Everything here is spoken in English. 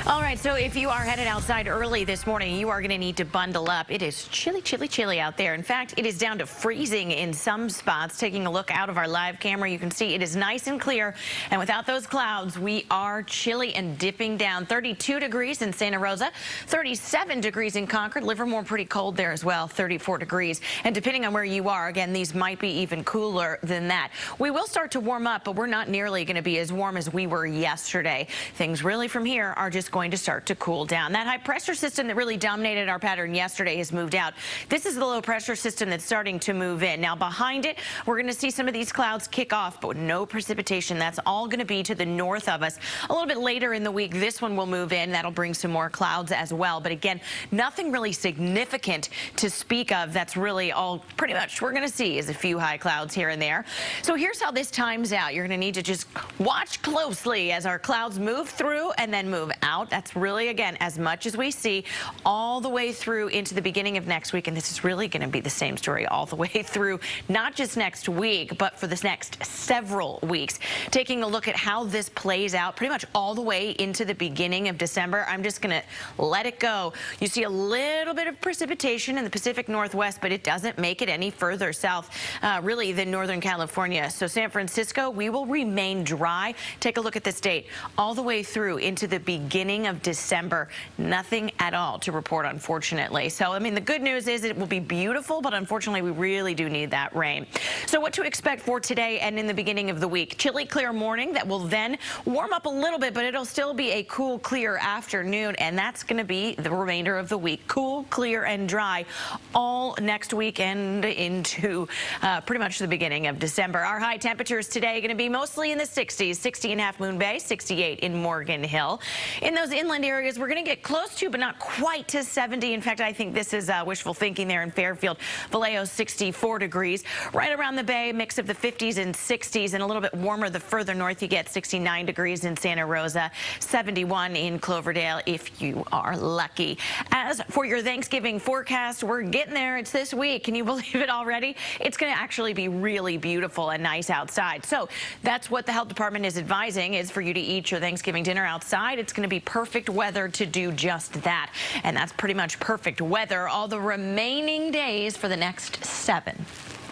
All right, so if you are headed outside early this morning, you are going to need to bundle up. It is chilly, chilly, chilly out there. In fact, it is down to freezing in some spots. Taking a look out of our live camera, you can see it is nice and clear. And without those clouds, we are chilly and dipping down. 32 degrees in Santa Rosa, 37 degrees in Concord. Livermore pretty cold there as well, 34 degrees. And depending on where you are, again, these might be even cooler than that. We will start to warm up, but we're not nearly going to be as warm as we were yesterday. Things really from here are just going to start to cool down. That high pressure system that really dominated our pattern yesterday has moved out. This is the low pressure system that's starting to move in. Now behind it, we're going to see some of these clouds kick off, but no precipitation. That's all going to be to the north of us. A little bit later in the week, this one will move in. That'll bring some more clouds as well. But again, nothing really significant to speak of. That's really all pretty much we're going to see is a few high clouds here and there. So here's how this times out. You're going to need to just watch closely as our clouds move through and then move out. That's really, again, as much as we see all the way through into the beginning of next week. And this is really going to be the same story all the way through, not just next week, but for this next several weeks. Taking a look at how this plays out pretty much all the way into the beginning of December. I'm just going to let it go. You see a little bit of precipitation in the Pacific Northwest, but it doesn't make it any further south, really, than Northern California. So San Francisco, we will remain dry. Take a look at this date all the way through into the beginning of December. Nothing at all to report, unfortunately. So, I mean, the good news is it will be beautiful, but unfortunately, we really do need that rain. So what to expect for today and in the beginning of the week? Chilly, clear morning that will then warm up a little bit, but it'll still be a cool, clear afternoon, and that's going to be the remainder of the week. Cool, clear, and dry all next week and into pretty much the beginning of December. Our high temperatures today are going to be mostly in the 60s, 60 in Half Moon Bay, 68 in Morgan Hill. In those inland areas, we're going to get close to, but not quite to 70. In fact, I think this is wishful thinking there in Fairfield. Vallejo, 64 degrees. Right around the bay, mix of the 50s and 60s, and a little bit warmer the further north you get. 69 degrees in Santa Rosa, 71 in Cloverdale if you are lucky. As for your Thanksgiving forecast, we're getting there. It's this week. Can you believe it already? It's going to actually be really beautiful and nice outside. So that's what the health department is advising, is for you to eat your Thanksgiving dinner outside. It's going to be perfect weather to do just that. And that's pretty much perfect weather all the remaining days for the next 7.